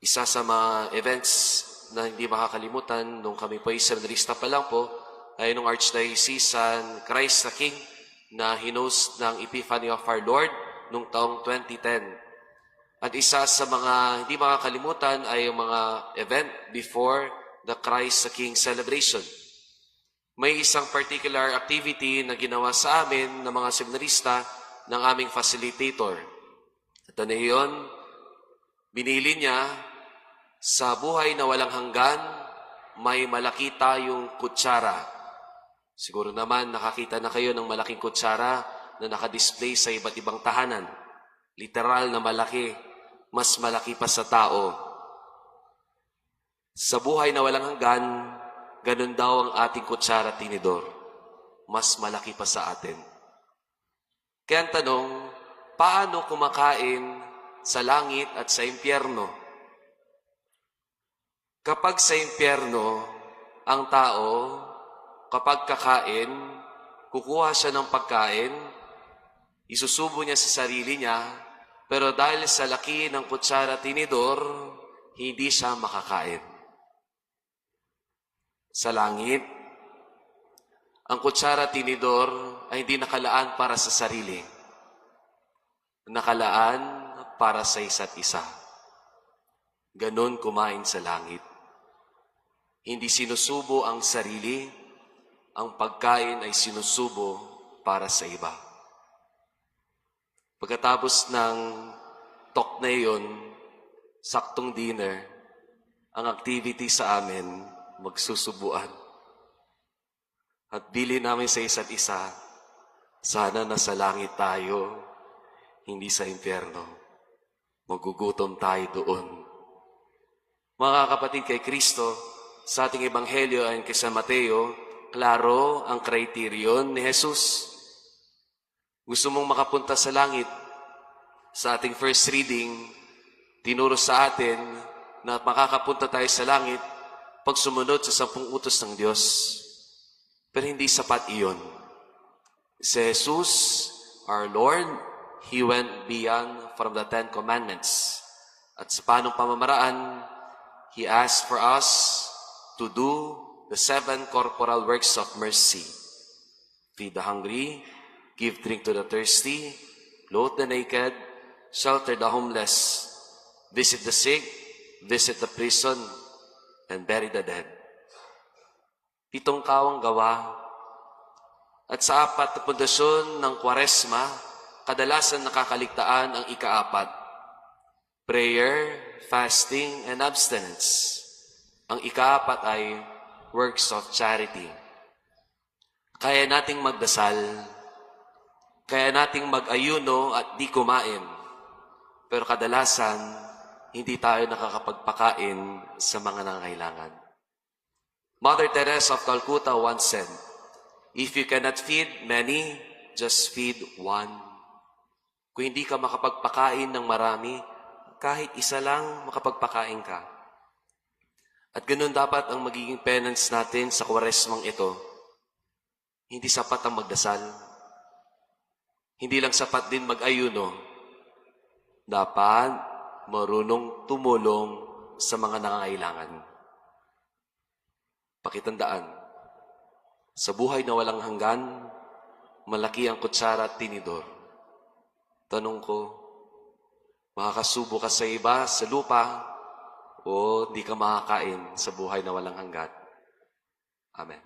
Isa sa mga events na hindi makakalimutan nung kami po ay seminarista pa lang po ay nung Archdiocesan Christ the King na hinost ng Epiphany of our Lord nung taong 2010. At isa sa mga hindi makakalimutan ay yung mga event before the Christ the King celebration. May isang particular activity na ginawa sa amin ng mga seminarista ng aming facilitator. At ano yun? Binili niya sa buhay na walang hanggan, may malaki tayong kutsara. Siguro naman nakakita na kayo ng malaking kutsara na nakadisplay sa iba't ibang tahanan. Literal na malaki, mas malaki pa sa tao. Sa buhay na walang hanggan, ganun daw ang ating kutsara tinidor. Mas malaki pa sa atin. Kaya ang tanong, paano kumakain sa langit at sa impyerno? Kapag sa impyerno, ang tao, kapag kakain, kukuha siya ng pagkain, isusubo niya sa sarili niya, pero dahil sa laki ng kutsara tinidor, hindi siya makakain. Sa langit, ang kutsara tinidor ay hindi nakalaan para sa sarili. Nakalaan para sa isa't isa. Ganon kumain sa langit. Hindi sinusubo ang sarili, ang pagkain ay sinusubo para sa iba. Pagkatapos ng talk na iyon, saktong dinner, ang activity sa amin, magsusubuan. At bilin namin sa isa't isa, sana nasa langit tayo, hindi sa impyerno. Magugutom tayo doon. Mga kapatid kay Kristo, sa ating Ebanghelyo ayon kay San Mateo, klaro ang kriteriyon ni Jesus. Gusto mong makapunta sa langit? Sa ating first reading, tinuro sa atin na makakapunta tayo sa langit pag sumunod sa 10 utos ng Diyos. Pero hindi sapat iyon. Si Jesus, our Lord, He went beyond from the 10 Commandments. At sa panong pamamaraan, He asked for us to do the 7 corporal works of mercy. Feed the hungry, give drink to the thirsty, clothe the naked, shelter the homeless, visit the sick, visit the prison, and bury the dead. 7 kawang gawa. At sa 4 na pundasyon ng Kwaresma, kadalasan nakakaligtaan ang ika-4. Prayer, fasting, and abstinence. Ang ika-4 ay works of charity. Kaya nating magdasal, kaya nating mag-ayuno at di kumain. Pero kadalasan, hindi tayo nakakapagpakain sa mga nangangailangan. Mother Teresa of Calcutta once said, "If you cannot feed many, just feed one." Kung hindi ka makapagpakain ng marami, kahit isa lang makapagpakain ka. At ganun dapat ang magiging penance natin sa Kwaresmang ito. Hindi sapat ang magdasal. Hindi lang sapat din mag-ayuno. Dapat marunong tumulong sa mga nangangailangan. Pakitandaan, sa buhay na walang hanggan, malaki ang kutsara at tinidor. Tanong ko, makakasubo ka sa iba, sa lupa, o di ka makakain sa buhay na walang hanggan? Amen.